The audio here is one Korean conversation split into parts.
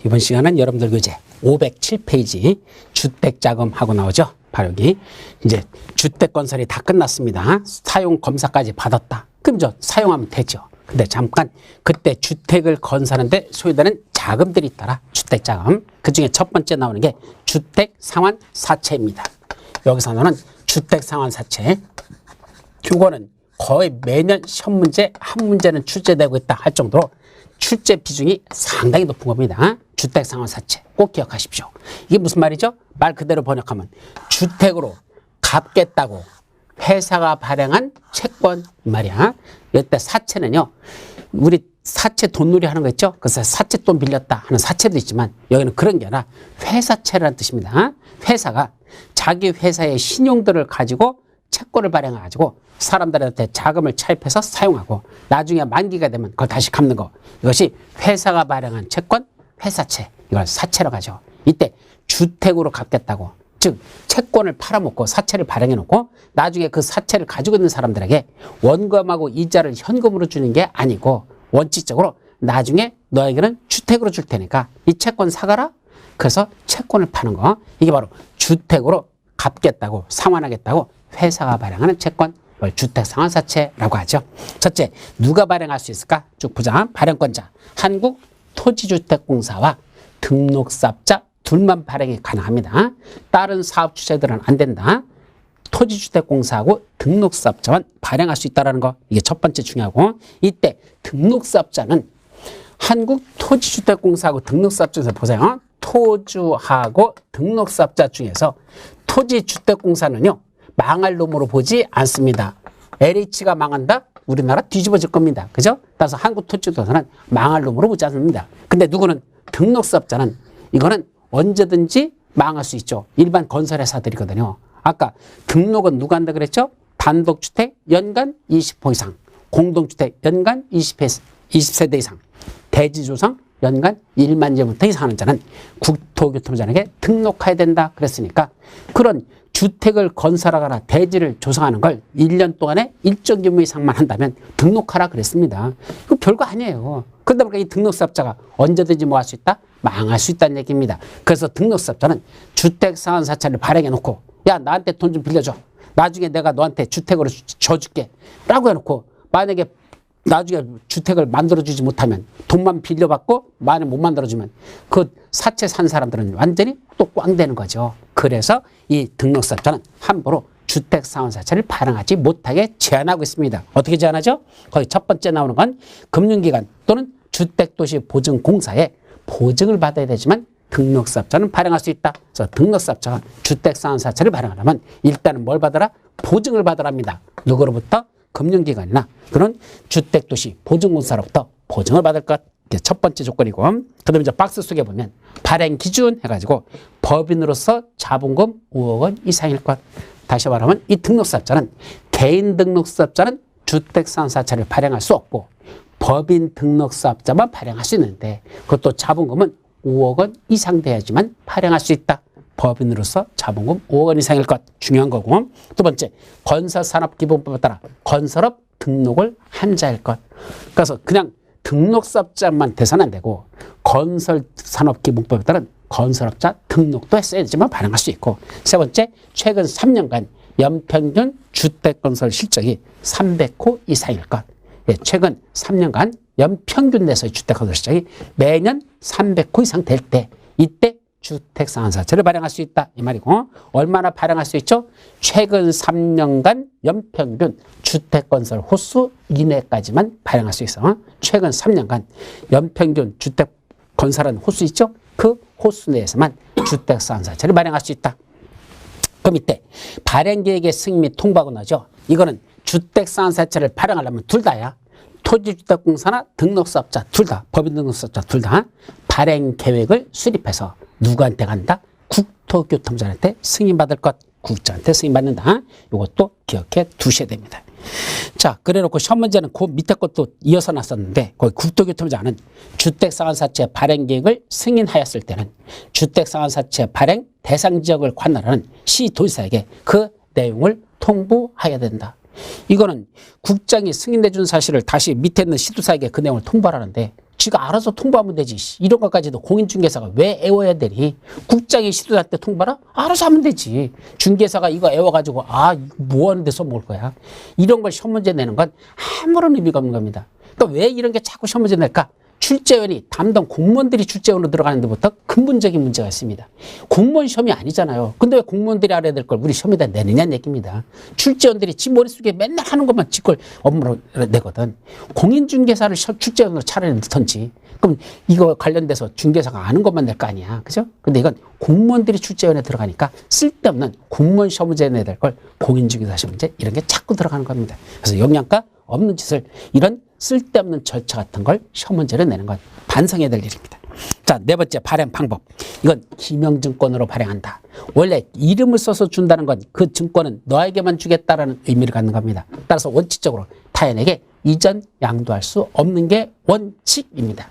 이번 시간은 여러분들 교재 507페이지 주택자금하고 나오죠. 바로 여기 이제 주택건설이 다 끝났습니다. 사용검사까지 받았다. 그럼 저 사용하면 되죠. 근데 잠깐 그때 주택을 건설하는데 소요되는 자금들이 있더라. 주택자금. 그중에 첫 번째 나오는 게 주택상환사채입니다. 여기서 나오는 주택상환사채. 이거는 거의 매년 시험 문제 한 문제는 출제되고 있다 할 정도로 출제 비중이 상당히 높은 겁니다. 주택상환사채 꼭 기억하십시오. 이게 무슨 말이죠? 말 그대로 번역하면 주택으로 갚겠다고 회사가 발행한 채권 말이야. 이때 사채는요, 우리 사채 돈놀이 하는 거 있죠? 그래서 사채 돈 빌렸다 하는 사채도 있지만 여기는 그런 게 아니라 회사채라는 뜻입니다. 회사가 자기 회사의 신용들을 가지고 채권을 발행해가지고 사람들한테 자금을 차입해서 사용하고 나중에 만기가 되면 그걸 다시 갚는 거. 이것이 회사가 발행한 채권, 회사채. 이걸 사채라고 하죠. 이때 주택으로 갚겠다고. 즉 채권을 팔아먹고 사채를 발행해놓고 나중에 그 사채를 가지고 있는 사람들에게 원금하고 이자를 현금으로 주는 게 아니고 원칙적으로 나중에 너에게는 주택으로 줄 테니까 이 채권 사가라. 그래서 채권을 파는 거. 이게 바로 주택으로 갚겠다고 상환하겠다고 회사가 발행하는 채권, 이걸 주택상환사채라고 하죠. 첫째, 누가 발행할 수 있을까? 쭉 보자. 발행권자, 한국토지주택공사와 등록사업자 둘만 발행이 가능합니다. 다른 사업주체들은 안 된다. 토지주택공사하고 등록사업자만 발행할 수 있다는 거, 이게 첫 번째 중요하고, 이때 등록사업자는 한국토지주택공사하고 등록사업자 중에서 보세요. 토주하고 등록사업자 중에서 토지주택공사는요, 망할 놈으로 보지 않습니다. LH가 망한다? 우리나라 뒤집어질 겁니다. 그죠? 따라서 한국토지주택공사는 망할 놈으로 보지 않습니다. 근데 누구는 등록사업자는 이거는 언제든지 망할 수 있죠. 일반 건설회사들이거든요. 아까 등록은 누가 한다 그랬죠? 단독주택 연간 20호 이상, 공동주택 연간 20세대 이상, 대지조성 연간 1만 제부터 이상 하는 자는 국토교통부장에게 등록해야 된다 그랬으니까 그런 주택을 건설하거나 대지를 조성하는 걸 1년 동안에 일정 규모 이상만 한다면 등록하라 그랬습니다. 이거 별거 아니에요. 그러다 보니까 이 등록사업자가 언제든지 뭐 할 수 있다? 망할 수 있다는 얘기입니다. 그래서 등록사업자는 주택상환사채를 발행해 놓고 야 나한테 돈 좀 빌려줘. 나중에 내가 너한테 주택으로 줘줄게 라고 해놓고 만약에 나중에 주택을 만들어주지 못하면 돈만 빌려받고 만약 못 만들어주면 그 사채 산 사람들은 완전히 또 꽝 되는 거죠. 그래서 이 등록사업자는 함부로 주택상환사채를 발행하지 못하게 제한하고 있습니다. 어떻게 제한하죠? 거기 첫 번째 나오는 건 금융기관 또는 주택도시보증공사에 보증을 받아야 되지만 등록사업자는 발행할 수 있다. 그래서 등록사업자가 주택상환사채를 발행하려면 일단은 뭘 받아라? 보증을 받으랍니다. 누구로부터? 금융기관이나 그런 주택도시보증공사로부터 보증을 받을 것. 이게 첫 번째 조건이고, 그다음에 이제 박스 속에 보면 발행 기준 해가지고 법인으로서 자본금 5억 원 이상일 것. 다시 말하면 이 등록사업자는 개인 등록사업자는 주택상환사채를 발행할 수 없고 법인 등록사업자만 발행할 수 있는데 그것도 자본금은 5억 원 이상 돼야지만 발행할 수 있다. 법인으로서 자본금 5억 원 이상일 것. 중요한 거고. 두 번째, 건설산업기본법에 따라 건설업 등록을 한 자일 것. 그래서 그냥 등록사업자만 돼서는 안 되고 건설산업기본법에 따른 건설업자 등록도 했어야지만 발행할 수 있고. 세 번째, 최근 3년간 연평균 주택건설 실적이 300호 이상일 것. 예, 최근 3년간 연평균 내에서의 주택건설 실적이 매년 300호 이상 될 때 이때 주택상환사채를 발행할 수 있다 이 말이고, 얼마나 발행할 수 있죠? 최근 3년간 연평균 주택건설 호수 이내까지만 발행할 수 있어. 최근 3년간 연평균 주택건설한 호수 있죠? 그 호수 내에서만 주택상환사채를 발행할 수 있다. 그럼 이때 발행계획의 승인 및 통보하고 나죠. 이거는 주택상환사채를 발행하려면 둘 다야. 토지주택공사나 등록사업자 둘 다, 법인 등록사업자 둘 다 발행계획을 수립해서 누구한테 간다? 국토교통부장한테 승인받을 것. 국장한테 승인받는다. 이것도 기억해 두셔야 됩니다. 자, 그래놓고 시험 문제는 그 밑에 것도 이어서 났었는데 거기 국토교통부장은 주택상환사채 발행계획을 승인하였을 때는 주택상환사채 발행 대상 지역을 관할하는 시도지사에게 그 내용을 통보해야 된다. 이거는 국장이 승인해 준 사실을 다시 밑에 있는 시도사에게 그 내용을 통보하라는데 지가 알아서 통보하면 되지. 이런 것까지도 공인중개사가 왜 애워야 되니? 국장이 시도할 때 통보하라? 알아서 하면 되지. 중개사가 이거 애워가지고 뭐 하는데 써먹을 거야. 이런 걸 시험 문제 내는 건 아무런 의미가 없는 겁니다. 그러니까 왜 이런 게 자꾸 시험 문제 낼까? 출제원이 담당 공무원들이 출제원으로 들어가는 데부터 근본적인 문제가 있습니다. 공무원 시험이 아니잖아요. 근데 왜 공무원들이 알아야 될 걸 우리 시험에다 내느냐는 얘기입니다. 출제원들이 지 머릿속에 맨날 하는 것만 지걸 업무로 내거든. 공인중개사를 출제원으로 차라리 넣던지. 그럼 이거 관련돼서 중개사가 아는 것만 낼 거 아니야. 그죠? 근데 이건 공무원들이 출제원에 들어가니까 쓸데없는 공무원 시험 문제 내야 될 걸 공인중개사 시험 문제 이런 게 자꾸 들어가는 겁니다. 그래서 영양가 없는 짓을 이런 쓸데없는 절차 같은 걸 시험 문제를 내는 건 반성해야 될 일입니다. 자, 네 번째 발행 방법. 이건 기명증권으로 발행한다. 원래 이름을 써서 준다는 건 그 증권은 너에게만 주겠다라는 의미를 갖는 겁니다. 따라서 원칙적으로 타인에게 이전 양도할 수 없는 게 원칙입니다.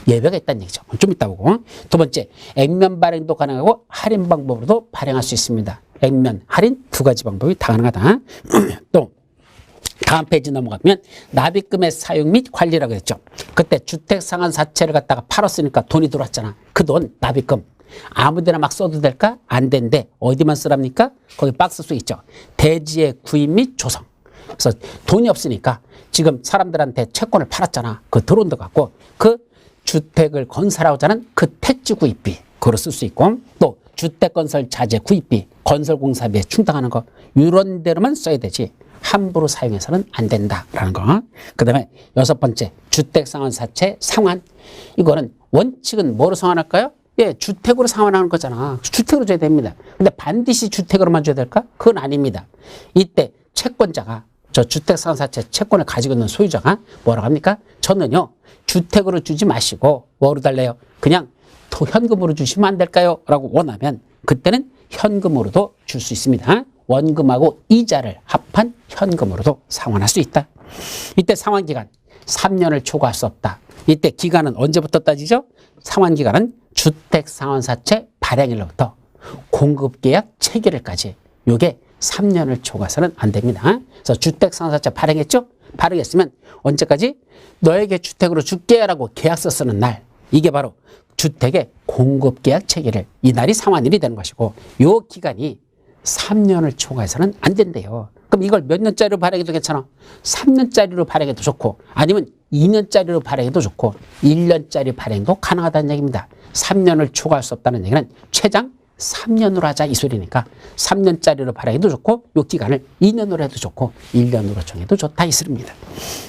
예외가 있다는 얘기죠. 좀 이따 보고. 두 번째, 액면 발행도 가능하고 할인 방법으로도 발행할 수 있습니다. 액면, 할인 두 가지 방법이 다 가능하다. 또 다음 페이지 넘어가면 납입금의 사용 및 관리라고 했죠. 그때 주택상환사채를 갖다가 팔았으니까 돈이 들어왔잖아. 그 돈 납입금 아무 데나 막 써도 될까? 안 된대. 어디만 쓰랍니까? 거기 박스 수 있죠. 대지의 구입 및 조성. 그래서 돈이 없으니까 지금 사람들한테 채권을 팔았잖아. 그 들어온 데 갖고 그 주택을 건설하고자 하는 그 택지 구입비 그걸 쓸 수 있고, 또 주택건설 자재 구입비, 건설공사비에 충당하는 거 이런 데로만 써야 되지 함부로 사용해서는 안 된다라는 거. 그 다음에 여섯 번째, 주택상환사채 상환. 이거는 원칙은 뭐로 상환할까요? 예, 주택으로 상환하는 거잖아. 주택으로 줘야 됩니다. 근데 반드시 주택으로만 줘야 될까? 그건 아닙니다. 이때 채권자가, 저 주택상환사채 채권을 가지고 있는 소유자가 뭐라고 합니까? 저는요 주택으로 주지 마시고 뭐로 달래요? 그냥 현금으로 주시면 안 될까요? 라고 원하면 그때는 현금으로도 줄 수 있습니다. 원금하고 이자를 합한 현금으로도 상환할 수 있다. 이때 상환기간 3년을 초과할 수 없다. 이때 기간은 언제부터 따지죠? 상환기간은 주택상환사채 발행일로부터 공급계약 체결일까지. 이게 3년을 초과해서는 안 됩니다. 그래서 주택상환사채 발행했죠? 발행했으면 언제까지? 너에게 주택으로 줄게 라고 계약서 쓰는 날. 이게 바로 주택의 공급계약 체결일. 이 날이 상환일이 되는 것이고 이 기간이 3년을 초과해서는 안 된대요. 그럼 이걸 몇 년짜리로 발행해도 괜찮아? 3년짜리로 발행해도 좋고 아니면 2년짜리로 발행해도 좋고 1년짜리 발행도 가능하다는 얘기입니다. 3년을 초과할 수 없다는 얘기는 최장 3년으로 하자 이 소리니까 3년짜리로 발행해도 좋고 이 기간을 2년으로 해도 좋고 1년으로 정해도 좋다 이 소리입니다.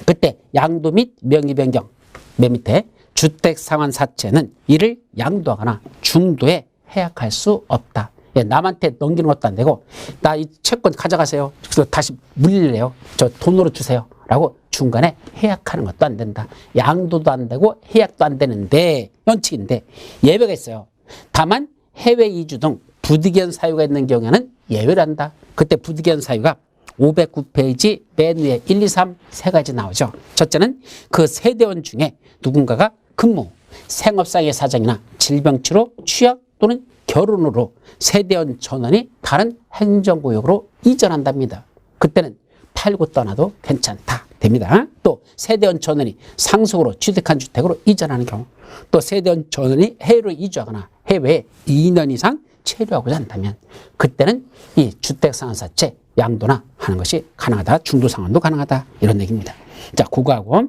그때 양도 및 명의 변경 맨 밑에 주택상환사채는 이를 양도하거나 중도에 해약할 수 없다. 예, 남한테 넘기는 것도 안 되고 나 이 채권 가져가세요. 그래서 다시 물릴래요. 저 돈으로 주세요. 라고 중간에 해약하는 것도 안 된다. 양도도 안 되고 해약도 안 되는데 원칙인데 예외가 있어요. 다만 해외 이주 등 부득이한 사유가 있는 경우에는 예외를 한다. 그때 부득이한 사유가 509페이지 맨 위에 1, 2, 3 세 가지 나오죠. 첫째는 그 세대원 중에 누군가가 근무, 생업상의 사정이나 질병 치료, 취약 또는 결혼으로 세대원 전원이 다른 행정구역으로 이전한답니다. 그때는 팔고 떠나도 괜찮다. 됩니다. 또 세대원 전원이 상속으로 취득한 주택으로 이전하는 경우, 또 세대원 전원이 해외로 이주하거나 해외에 2년 이상 체류하고자 한다면 그때는 이 주택상환사채 양도나 하는 것이 가능하다. 중도상환도 가능하다. 이런 얘기입니다. 자, 그거하고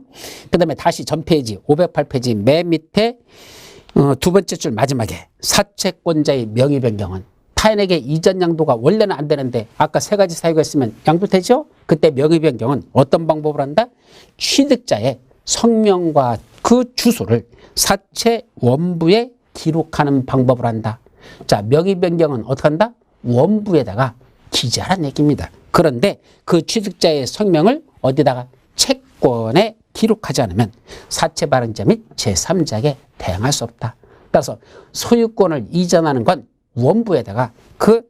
그 다음에 다시 전 페이지 508페이지 맨 밑에 두 번째 줄 마지막에 사채권자의 명의 변경은 타인에게 이전 양도가 원래는 안 되는데 아까 세 가지 사유가 있으면 양도되죠? 그때 명의 변경은 어떤 방법으로 한다? 취득자의 성명과 그 주소를 사채 원부에 기록하는 방법으로 한다. 자, 명의 변경은 어떻게 한다? 원부에다가 기재하라는 얘기입니다. 그런데 그 취득자의 성명을 어디다가 채권에 기록하지 않으면 사채 발행자 및 제3자에게 대항할 수 없다. 따라서 소유권을 이전하는 건 원부에다가 그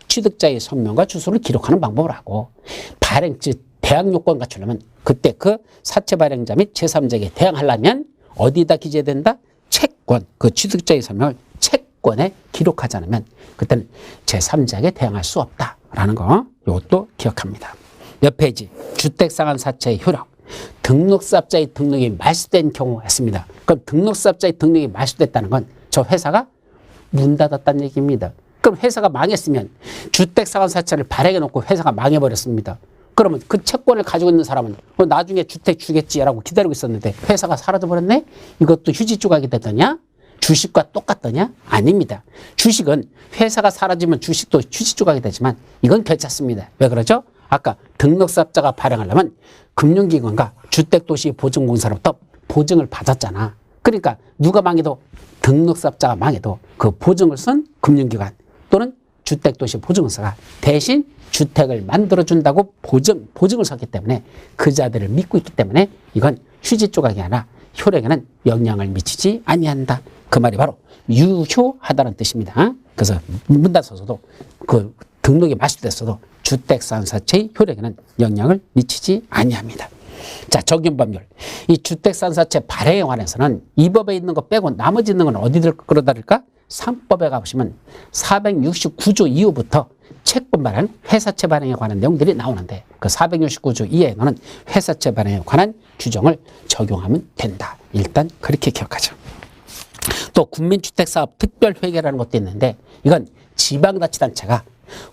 취득자의 성명과 주소를 기록하는 방법을 하고 대항 요건 갖추려면 그때 그 사채 발행자 및 제3자에게 대항하려면 어디다 기재된다? 채권, 그 취득자의 성명을 채권에 기록하지 않으면 그때는 제3자에게 대항할 수 없다라는 거 이것도 기억합니다. 몇 페이지? 주택상환사채의 효력. 등록사업자의 등록이 말소된 경우였습니다. 그럼 등록사업자의 등록이 말소됐다는 건 저 회사가 문 닫았다는 얘기입니다. 그럼 회사가 망했으면 주택상환사채를 발행해 놓고 회사가 망해버렸습니다. 그러면 그 채권을 가지고 있는 사람은 나중에 주택 주겠지라고 기다리고 있었는데 회사가 사라져버렸네? 이것도 휴지 조각이 됐더냐? 주식과 똑같더냐? 아닙니다. 주식은 회사가 사라지면 주식도 휴지 조각이 되지만 이건 괜찮습니다. 왜 그러죠? 아까 등록사업자가 발행하려면 금융기관과 주택도시보증공사로부터 보증을 받았잖아. 그러니까 누가 망해도 등록사업자가 망해도 그 보증을 쓴 금융기관 또는 주택도시보증공사가 대신 주택을 만들어준다고 보증을 섰기 때문에 그 자들을 믿고 있기 때문에 이건 휴지 조각이 아니라 효력에는 영향을 미치지 아니한다. 그 말이 바로 유효하다는 뜻입니다. 그래서 문 닫아서도 그 등록이 말소됐어도 주택상환사채의 효력에는 영향을 미치지 아니합니다. 자, 적용법률. 이 주택상환사채 발행에 관해서는 이 법에 있는 거 빼고 나머지 있는 건 어디들 끌어다릴까? 3법에 가보시면 469조 이후부터 채권 발행, 회사채 발행에 관한 내용들이 나오는데 그 469조 이하에는 회사채 발행에 관한 규정을 적용하면 된다. 일단 그렇게 기억하죠. 또 국민주택사업 특별회계라는 것도 있는데 이건 지방자치단체가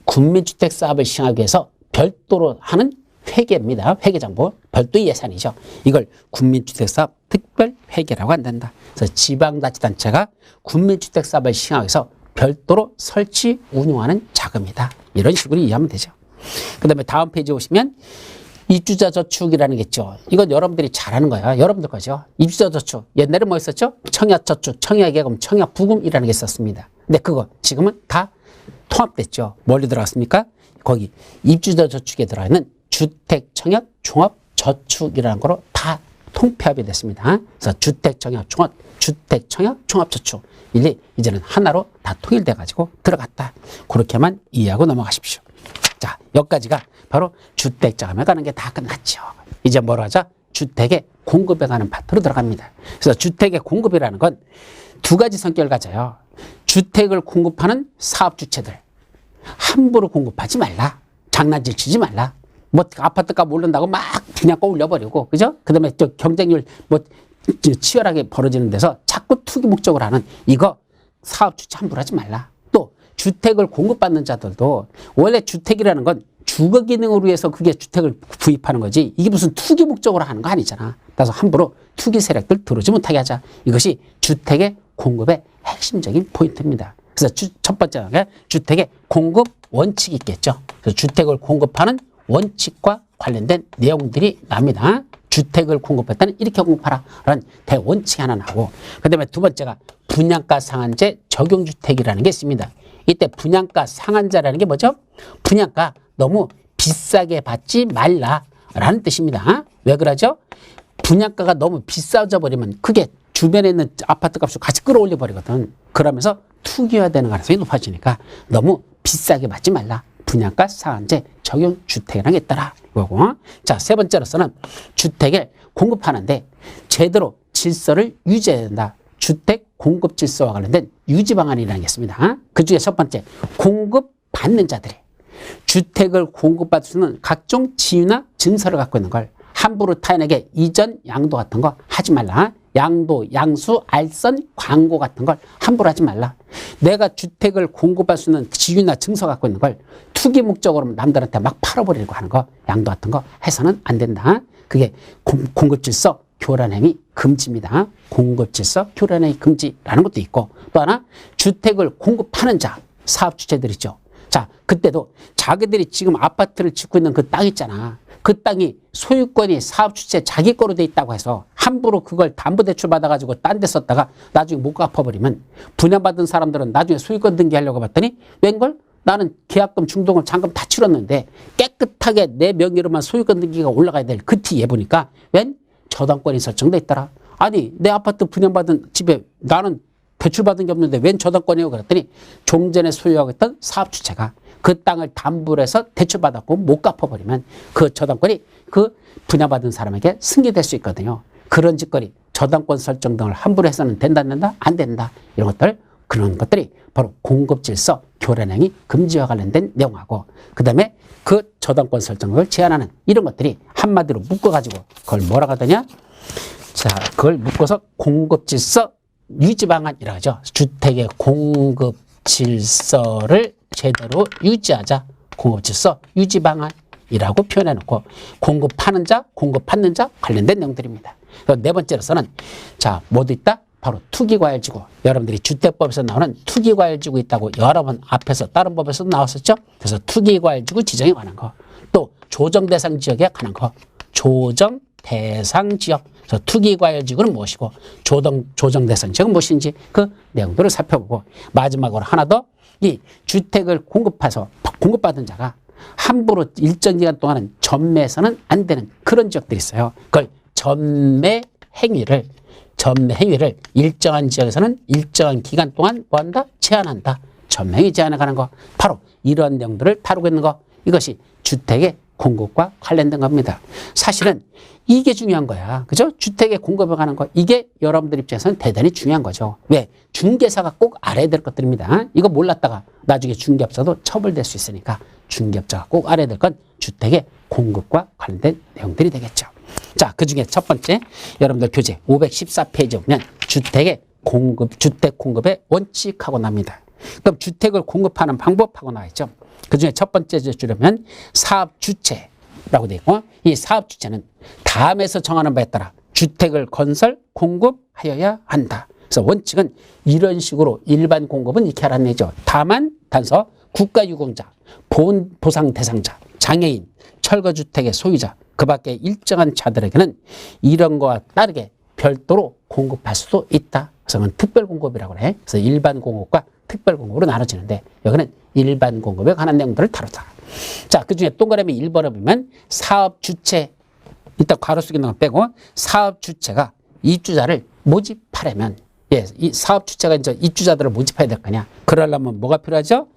국민주택사업을 시행하기 위해서 별도로 하는 회계입니다. 회계정보, 별도의 예산이죠. 이걸 국민주택사업 특별회계라고 한단다. 그래서 지방자치단체가 국민주택사업을 시행하기 위해서 별도로 설치, 운용하는 자금이다. 이런 식으로 이해하면 되죠. 그 다음에 다음 페이지 오시면 입주자저축이라는 게 있죠. 이건 여러분들이 잘 아는 거야. 여러분들 거죠. 입주자저축. 옛날에 뭐 있었죠? 청약저축, 청약예금, 청약부금이라는 게 있었습니다. 근데 그거 지금은 다 통합됐죠. 뭘로 들어갔습니까? 거기 입주자저축에 들어있는 주택청약종합저축이라는 거로 다 통폐합이 됐습니다. 그래서 주택청약종합저축. 이제는 하나로 다 통일돼가지고 들어갔다. 그렇게만 이해하고 넘어가십시오. 자, 여기까지가 바로 주택자금에 가는 게 다 끝났죠. 이제 뭐로 하자? 주택의 공급에 가는 파트로 들어갑니다. 그래서 주택의 공급이라는 건 두 가지 성격을 가져요. 주택을 공급하는 사업주체들. 함부로 공급하지 말라. 장난질 치지 말라. 뭐 아파트값 오른다고 막 분양가 올려버리고, 그죠? 그 다음에 또 경쟁률 치열하게 벌어지는 데서 자꾸 투기 목적으로 하는 이거 사업주체 함부로 하지 말라. 또 주택을 공급받는 자들도 원래 주택이라는 건 주거 기능을 위해서 그게 주택을 구입하는 거지 이게 무슨 투기 목적으로 하는 거 아니잖아. 그래서 함부로 투기 세력들 들어오지 못하게 하자. 이것이 주택의 공급의 핵심적인 포인트입니다. 그래서 첫 번째가 주택의 공급 원칙이 있겠죠. 그래서 주택을 공급하는 원칙과 관련된 내용들이 납니다. 주택을 공급할 때는 이렇게 공급하라 라는 대원칙이 하나 나오고, 그 다음에 두 번째가 분양가 상한제 적용주택이라는 게 있습니다. 이때 분양가 상한제라는 게 뭐죠? 분양가 너무 비싸게 받지 말라라는 뜻입니다. 왜 그러죠? 분양가가 너무 비싸져 버리면 그게 주변에 있는 아파트 값을 같이 끌어올려 버리거든. 그러면서 투기화되는 가능성이 높아지니까 너무 비싸게 받지 말라. 분양가 상한제 적용 주택이라는 게 있더라. 이거고. 자, 세 번째로서는 주택을 공급하는데 제대로 질서를 유지해야 된다. 주택 공급 질서와 관련된 유지 방안이라는 게 있습니다. 그 중에 첫 번째, 공급받는 자들이 주택을 공급받을 수 있는 각종 지위나 증서를 갖고 있는 걸 함부로 타인에게 이전, 양도 같은 거 하지 말라. 양도, 양수, 알선, 광고 같은 걸 함부로 하지 말라. 내가 주택을 공급할 수 있는 지위나 증서 갖고 있는 걸 투기 목적으로 남들한테 막 팔아버리려고 하는 거, 양도 같은 거 해서는 안 된다. 그게 공급질서 교란행위 금지입니다. 공급질서 교란행위 금지라는 것도 있고, 또 하나 주택을 공급하는 자, 사업주체들 있죠. 자, 그때도 자기들이 지금 아파트를 짓고 있는 그 땅 있잖아. 그 땅이 소유권이 사업주체 자기 거로 돼 있다고 해서 함부로 그걸 담보대출 받아가지고 딴 데 썼다가 나중에 못 갚아버리면 분양받은 사람들은 나중에 소유권 등기하려고 봤더니 웬걸? 나는 계약금, 중도금, 잔금 다 치렀는데 깨끗하게 내 명의로만 소유권 등기가 올라가야 될 그 뒤에 보니까 웬? 저당권이 설정돼 있더라. 아니, 내 아파트 분양받은 집에 나는 대출받은 게 없는데 웬 저당권이에요? 그랬더니 종전에 소유하고 있던 사업주체가 그 땅을 담보로 해서 대출받았고 못 갚아버리면 그 저당권이 그 분양받은 사람에게 승계될 수 있거든요. 그런 짓거리, 저당권 설정 등을 함부로 해서는 된다, 안 된다? 안 된다. 이런 것들, 그런 것들이 바로 공급질서 교란행위 금지와 관련된 내용하고 그 다음에 그 저당권 설정을 제한하는 이런 것들이 한마디로 묶어가지고 그걸 뭐라고 하더냐? 자, 그걸 묶어서 공급질서 유지방안이라고 하죠. 주택의 공급질서를 제대로 유지하자. 공급질서 유지방안이라고 표현해놓고 공급하는 자, 공급받는 자 관련된 내용들입니다. 네 번째로서는 자, 뭐도 있다? 바로 투기과열지구. 여러분들이 주택법에서 나오는 투기과열지구 있다고 여러 번 앞에서 다른 법에서도 나왔었죠. 그래서 투기과열지구 지정에 관한 거, 또 조정대상 지역에 관한 거, 조정대상 지역. 그래서 투기과열지구는 무엇이고 조정대상 지역은 무엇인지 그 내용들을 살펴보고 마지막으로 하나 더 이 주택을 공급받은 자가 함부로 일정 기간 동안은 전매해서는 안 되는 그런 지역들이 있어요. 그걸 전매 행위를 일정한 지역에서는 일정한 기간 동안 뭐한다? 제한한다. 전매행위 제한에 관한 거. 바로 이런 내용들을 다루고 있는 거. 이것이 주택의 공급과 관련된 겁니다. 사실은 이게 중요한 거야. 그죠? 주택의 공급에 관한 거. 이게 여러분들 입장에서는 대단히 중요한 거죠. 왜? 중개사가 꼭 알아야 될 것들입니다. 이거 몰랐다가 나중에 중개업자도 처벌될 수 있으니까 중개업자가 꼭 알아야 될 건 주택의 공급과 관련된 내용들이 되겠죠. 자, 그 중에 첫 번째, 여러분들 교재 514페이지 보면 주택의 공급, 주택 공급의 원칙하고 납니다. 그럼 주택을 공급하는 방법하고 나와 있죠. 그 중에 첫 번째 줄이면 사업 주체라고 되어 있고, 이 사업 주체는 다음에서 정하는 바에 따라 주택을 건설, 공급하여야 한다. 그래서 원칙은 이런 식으로 일반 공급은 이렇게 하라는 얘기죠. 다만, 단서, 국가유공자, 보상 대상자, 장애인, 철거주택의 소유자, 그 밖에 일정한 자들에게는 이런 거와 다르게 별도로 공급할 수도 있다. 그래서 그건 특별공급이라고 그래. 그래서 일반 공급과 특별공급으로 나눠지는데 여기는 일반 공급에 관한 내용들을 다루자. 자, 그 중에 동그라미 1번을 보면 사업 주체, 이따 괄호 속에 있는 거 빼고 사업 주체가 입주자를 모집하려면, 예, 이 사업 주체가 이제 입주자들을 모집해야 될 거냐. 그러려면 뭐가 필요하죠?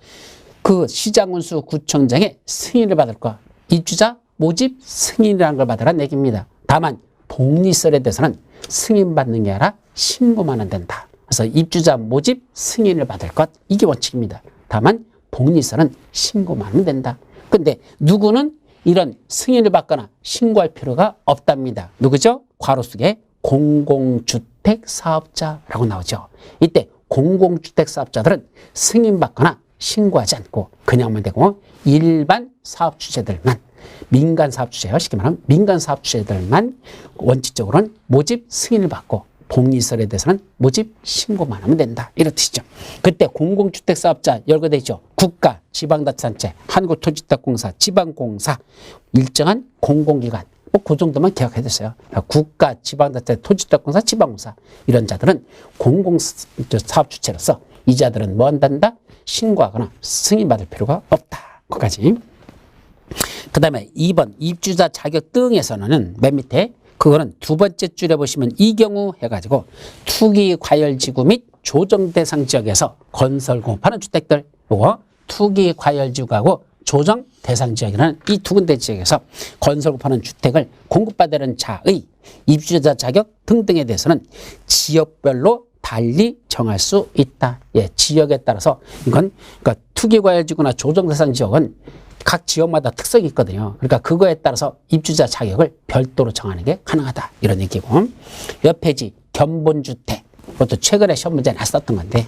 그 시장군수 구청장의 승인을 받을 거. 입주자 모집 승인이라는 걸 받으라는 얘기입니다. 다만 복리설에 대해서는 승인받는 게 아니라 신고만 하면 된다. 그래서 입주자 모집 승인을 받을 것, 이게 원칙입니다. 다만 복리설은 신고만 하면 된다. 근데 누구는 이런 승인을 받거나 신고할 필요가 없답니다. 누구죠? 괄호 속에 공공주택사업자라고 나오죠. 이때 공공주택사업자들은 승인받거나 신고하지 않고 그냥만 되고 일반 사업주체들만, 민간 사업주체요. 쉽게 말하면 민간 사업주체들만 원칙적으로는 모집 승인을 받고 복리설에 대해서는 모집 신고만 하면 된다. 이런 뜻이죠. 그때 공공주택사업자 열거 돼 있죠. 국가, 지방자치단체, 한국토지주택공사, 지방공사, 일정한 공공기관, 뭐 그 정도만 기억해 두세요. 국가, 지방자치, 토지주택공사, 지방공사 이런 자들은 공공사업주체로서 이 자들은 뭐 한단다? 신고하거나 승인받을 필요가 없다. 거기까지. 그 다음에 2번 입주자 자격 등에서는 맨 밑에 그거는 두 번째 줄에 보시면 이 경우 해가지고 투기과열지구 및 조정대상 지역에서 건설 공급하는 주택들, 요거 투기과열지구하고 조정대상 지역이라는 이 두 군데 지역에서 건설 공급하는 주택을 공급받으려는 자의 입주자 자격 등등에 대해서는 지역별로 달리 정할 수 있다. 예, 지역에 따라서 이건 그러니까 투기과열지구나 조정대상 지역은 각 지역마다 특성이 있거든요. 그러니까 그거에 따라서 입주자 자격을 별도로 정하는 게 가능하다. 이런 얘기고. 옆 페이지 견본주택. 그것도 최근에 시험 문제에 났었던 건데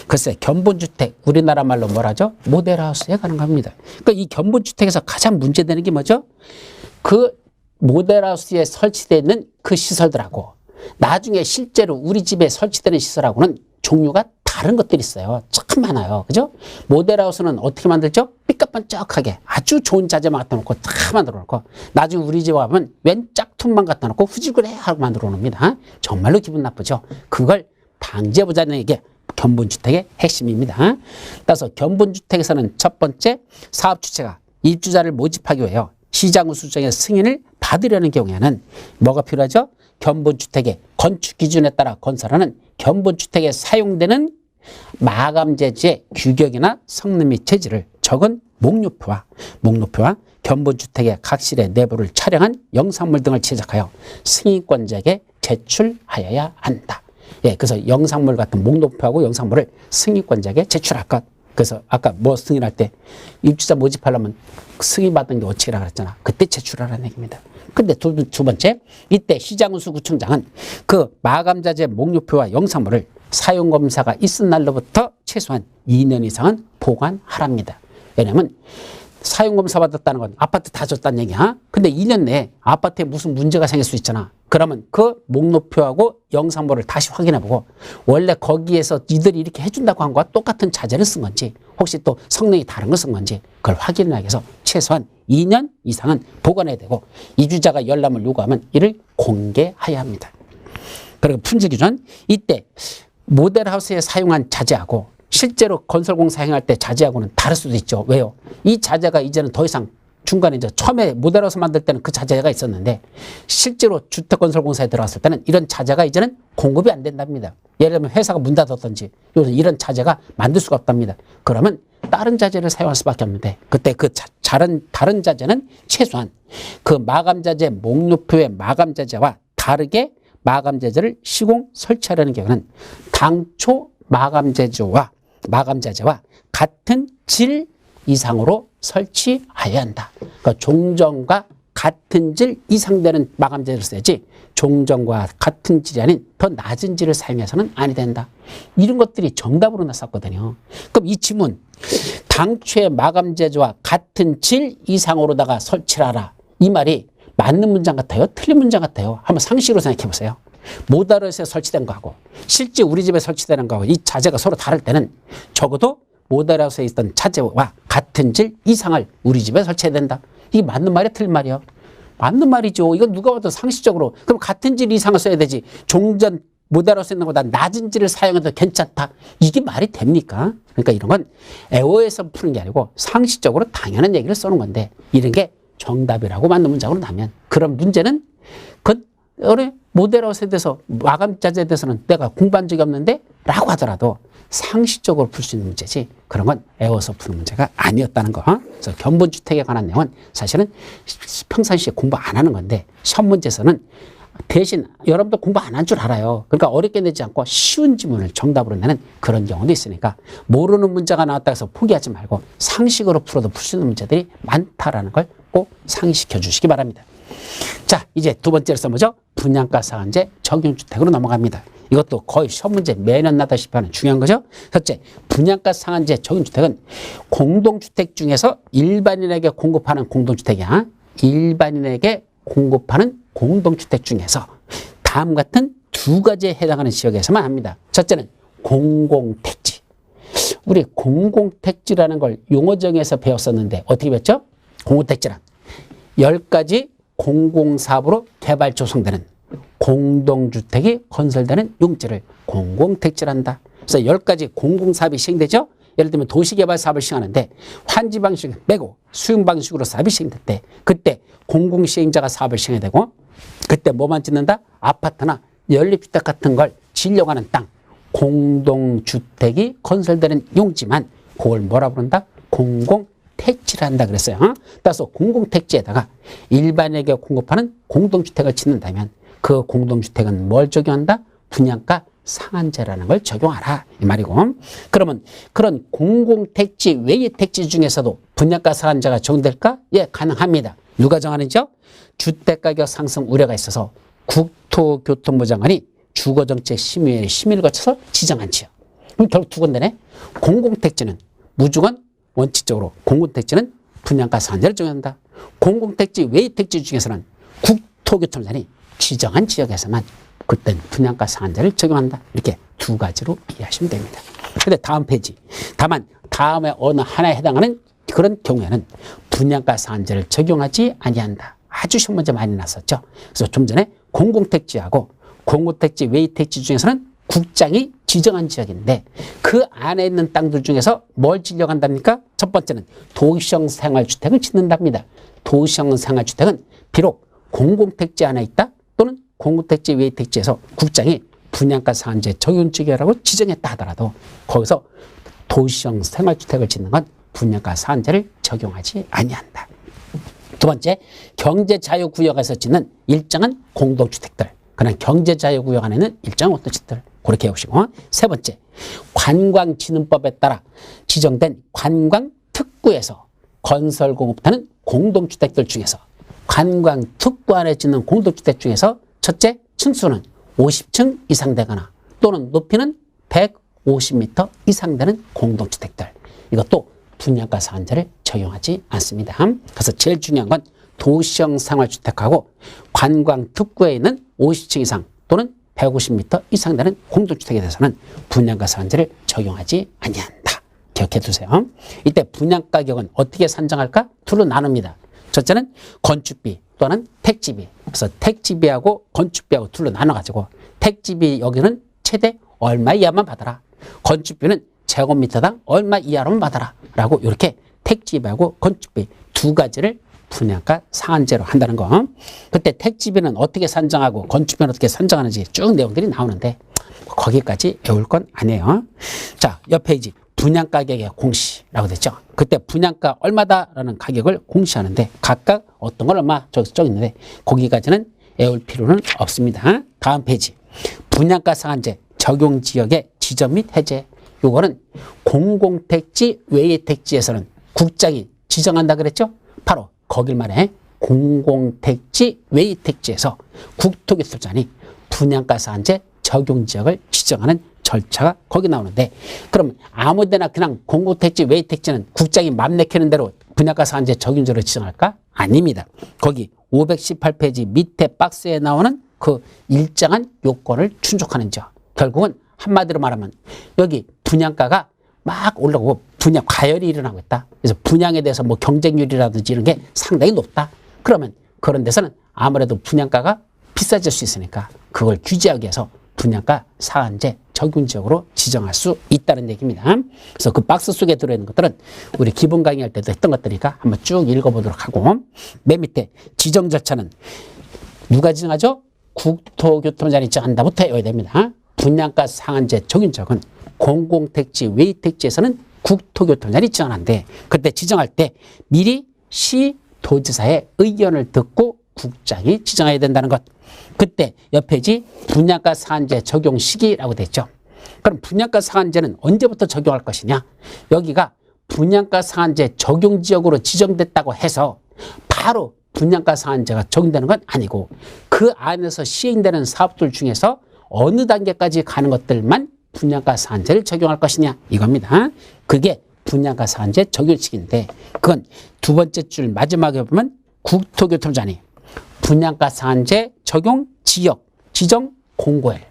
글쎄 견본주택 우리나라 말로 뭐라죠? 모델하우스에 가는 겁니다. 그러니까 이 견본주택에서 가장 문제되는 게 뭐죠? 그 모델하우스에 설치되어 있는 그 시설들하고 나중에 실제로 우리 집에 설치되는 시설하고는 종류가 다른 것들이 있어요. 참 많아요. 그죠? 모델하우스는 어떻게 만들죠? 삐까뻔쩍하게 아주 좋은 자재만 갖다 놓고 다 만들어 놓고 나중에 우리 집에 와보면 웬 짝퉁만 갖다 놓고 후질그레 하고 만들어 놓습니다. 정말로 기분 나쁘죠? 그걸 방지해보자는 게 견본주택의 핵심입니다. 따라서 견본주택에서는 첫 번째 사업주체가 입주자를 모집하기 위해 시장군수청의 승인을 받으려는 경우에는 뭐가 필요하죠? 견본주택의 건축기준에 따라 건설하는 견본주택에 사용되는 마감재지의 규격이나 성능 및 재질을 적은 목록표와 견본주택의 각실의 내부를 촬영한 영상물 등을 제작하여 승인권자에게 제출하여야 한다. 예, 그래서 영상물 같은 목록표하고 영상물을 승인권자에게 제출할 것. 그래서 아까 뭐 승인할 때 입주자 모집하려면 승인받은 게 원칙이라 그랬잖아. 그때 제출하라는 얘기입니다. 근데 두 번째, 이때 시장운수구청장은 그 마감자재 목록표와 영상물을 사용검사가 있은 날로부터 최소한 2년 이상은 보관하랍니다. 왜냐면 사용검사 받았다는 건 아파트 다 줬다는 얘기야. 근데 2년 내에 아파트에 무슨 문제가 생길 수 있잖아. 그러면 그 목록표하고 영상물을 다시 확인해보고 원래 거기에서 니들이 이렇게 해준다고 한 거와 똑같은 자재를 쓴 건지 혹시 또 성능이 다른 걸 쓴 건지 그걸 확인하기 위해서 최소한 2년 이상은 보관해야 되고 이주자가 열람을 요구하면 이를 공개해야 합니다. 그리고 품질 기준, 이때 모델하우스에 사용한 자재하고 실제로 건설공사 행할 때 자재하고는 다를 수도 있죠. 왜요? 이 자재가 이제는 더 이상 중간에 이제 처음에 모델하우스 만들 때는 그 자재가 있었는데 실제로 주택건설공사에 들어갔을 때는 이런 자재가 이제는 공급이 안 된답니다. 예를 들면 회사가 문 닫았던지 이런 자재가 만들 수가 없답니다. 그러면 다른 자재를 사용할 수밖에 없는데 그때 그 다른 자재는 최소한 그 마감자재 목록표의 마감자재와 다르게 마감자재를 시공 설치하려는 경우는 당초 마감자재와 같은 질 이상으로 설치해야 한다. 그러니까 종전과 같은 질 이상 되는 마감재를 써야지 종전과 같은 질이 아닌 더 낮은 질을 사용해서는 아니 된다. 이런 것들이 정답으로 나왔거든요. 그럼 이 지문, 당초의 마감재와 같은 질 이상으로다가 설치를 하라. 이 말이 맞는 문장 같아요? 틀린 문장 같아요? 한번 상식으로 생각해 보세요. 모델하우스에 설치된 거하고 실제 우리 집에 설치되는 거하고 이 자재가 서로 다를 때는 적어도 모델하우스에 있던 자재와 같은 질 이상을 우리 집에 설치해야 된다. 이게 맞는 말이야, 틀린 말이야? 맞는 말이죠. 이건 누가 봐도 상식적으로. 그럼 같은 질 이상을 써야 되지. 종전 모델하우스에 있는 것보다 낮은 질을 사용해도 괜찮다. 이게 말이 됩니까? 그러니까 이런 건 애호에서 푸는 게 아니고 상식적으로 당연한 얘기를 써는 건데 이런 게 정답이라고 맞는 문장으로 나면 그런 문제는 모델하우스에 대해서 마감자재에 대해서는 내가 공부한 적이 없는데 라고 하더라도 상식적으로 풀 수 있는 문제지 그런 건 애워서 푸는 문제가 아니었다는 거. 그래서 견본주택에 관한 내용은 사실은 평상시에 공부 안 하는 건데 시험 문제에서는 대신 여러분도 공부 안 한 줄 알아요. 그러니까 어렵게 내지 않고 쉬운 지문을 정답으로 내는 그런 경우도 있으니까 모르는 문제가 나왔다 해서 포기하지 말고 상식으로 풀어도 풀 수 있는 문제들이 많다라는 걸 꼭 상식시켜 주시기 바랍니다. 자, 이제 두 번째로서 뭐죠? 분양가 상한제 적용주택으로 넘어갑니다. 이것도 거의 시험 문제 매년 나다시피 하는 중요한 거죠. 첫째, 분양가 상한제 적용주택은 공동주택 중에서 일반인에게 공급하는 공동주택이야. 일반인에게 공급하는 공동주택 중에서 다음 같은 두 가지에 해당하는 지역에서만 합니다. 첫째는 공공택지. 우리 공공택지라는 걸 용어정에서 배웠었는데 어떻게 배웠죠? 공공택지란 10가지 공공사업으로 개발 조성되는 공동주택이 건설되는 용지를 공공택지란다. 그래서 10가지 공공사업이 시행되죠. 예를 들면 도시개발 사업을 시행하는데 환지 방식을 빼고 수용 방식으로 사업이 시행될 때 그때 공공시행자가 사업을 시행해야 되고 그때 뭐만 짓는다? 아파트나 연립주택 같은 걸 지으려고 하는 땅 공동주택이 건설되는 용지만 그걸 뭐라 부른다? 공공택지를 한다 그랬어요. 따라서 공공택지에다가 일반에게 공급하는 공동주택을 짓는다면 그 공동주택은 뭘 적용한다? 분양가 상한제라는 걸 적용하라 이 말이고 그러면 그런 공공택지 외의 택지 중에서도 분양가 상한제가 적용될까? 예, 가능합니다. 누가 정하는지요? 주택가격 상승 우려가 있어서 국토교통부 장관이 주거정책심의회 심의를 거쳐서 지정한 지역. 그럼 결국 두 군데네. 공공택지는 무조건 원칙적으로 공공택지는 분양가 상한제를 적용한다. 공공택지 외의 택지 중에서는 국토교통부장관이 지정한 지역에서만 그땐 분양가 상한제를 적용한다. 이렇게 두 가지로 이해하시면 됩니다. 근데 다음 페이지. 다만 다음에 어느 하나에 해당하는 그런 경우에는 분양가 상한제를 적용하지 아니한다. 아주 시험 문제 많이 났었죠. 그래서 좀 전에 공공택지하고 공공택지 외의 택지 중에서는 국장이 지정한 지역인데 그 안에 있는 땅들 중에서 뭘 지려고 한답니까? 첫 번째는 도시형 생활주택을 짓는답니다. 도시형 생활주택은 비록 공공택지 안에 있다 또는 공공택지 외의 택지에서 국장이 분양가 상한제 적용 지역이라고 지정했다 하더라도 거기서 도시형 생활주택을 짓는 건 분양가 상한제를 적용하지 아니한다. 두 번째, 경제자유구역에서 짓는 일정한 공동주택들. 그런 경제자유구역 안에는 일정한 어떤 집들 그렇게 해오시고 세 번째, 관광진흥법에 따라 지정된 관광특구에서 건설공급하는 공동주택들 중에서 관광특구 안에 짓는 공동주택 중에서 첫째, 층수는 50층 이상 되거나 또는 높이는 150m 이상 되는 공동주택들. 이것도 분양가 상한제를 적용하지 않습니다. 그래서 제일 중요한 건 도시형 생활주택하고 관광특구에 있는 50층 이상 또는 150m 이상 되는 공동주택에 대해서는 분양가 상한제를 적용하지 아니한다. 기억해 두세요. 이때 분양가격은 어떻게 산정할까? 둘로 나눕니다. 첫째는 건축비 또는 택지비. 그래서 택지비하고 건축비하고 둘로 나눠가지고 택지비 여기는 최대 얼마 이하만 받아라. 건축비는 제곱미터당 얼마 이하로만 받아라. 라고 이렇게 택지비하고 건축비 두 가지를 분양가 상한제로 한다는 거. 그때 택지비는 어떻게 산정하고 건축비는 어떻게 산정하는지 쭉 내용들이 나오는데 거기까지 외울 건 아니에요. 자, 옆 페이지 분양가격의 공시라고 됐죠. 그때 분양가 얼마다라는 가격을 공시하는데 각각 어떤 걸 얼마 저기 있는데 거기까지는 외울 필요는 없습니다. 다음 페이지 분양가 상한제 적용 지역의 지정 및 해제. 요거는 공공택지 외의 택지에서는 국장이 지정한다 그랬죠. 바로 거길 말해 공공택지 외의 택지에서 국토교통부장이 분양가 상한제 적용 지역을 지정하는 절차가 거기 나오는데 그럼 아무데나 그냥 공공택지 외의 택지는 국장이 맘 내키는 대로 분양가 상한제 적용 지역을 지정할까? 아닙니다. 거기 518페이지 밑에 박스에 나오는 그 일정한 요건을 충족하는 지역. 결국은 한마디로 말하면 여기 분양가가 막 올라오고 분양 과열이 일어나고 있다. 그래서 분양에 대해서 뭐 경쟁률이라든지 이런 게 상당히 높다. 그러면 그런 데서는 아무래도 분양가가 비싸질 수 있으니까 그걸 규제하기 위해서 분양가 상한제 적용 지역으로 지정할 수 있다는 얘기입니다. 그래서 그 박스 속에 들어있는 것들은 우리 기본 강의할 때도 했던 것들이니까 한번 쭉 읽어보도록 하고 맨 밑에 지정 절차는 누가 지정하죠? 국토교통부장이 지정한다부터 외워야 됩니다. 분양가 상한제 적용 지역은 공공택지 외의 택지에서는 국토교통부장이 지정하는데 그때 지정할 때 미리 시도지사의 의견을 듣고 국장이 지정해야 된다는 것. 그때 옆 페이지 분양가 상한제 적용 시기라고 돼 있죠. 그럼 분양가 상한제는 언제부터 적용할 것이냐? 여기가 분양가 상한제 적용 지역으로 지정됐다고 해서 바로 분양가 상한제가 적용되는 건 아니고 그 안에서 시행되는 사업들 중에서 어느 단계까지 가는 것들만 분양가 상한제를 적용할 것이냐 이겁니다. 그게 분양가 상한제 적용 시기인데 그건 두 번째 줄 마지막에 보면 국토교통부장이 분양가 상한제 적용 지역 지정 공고일.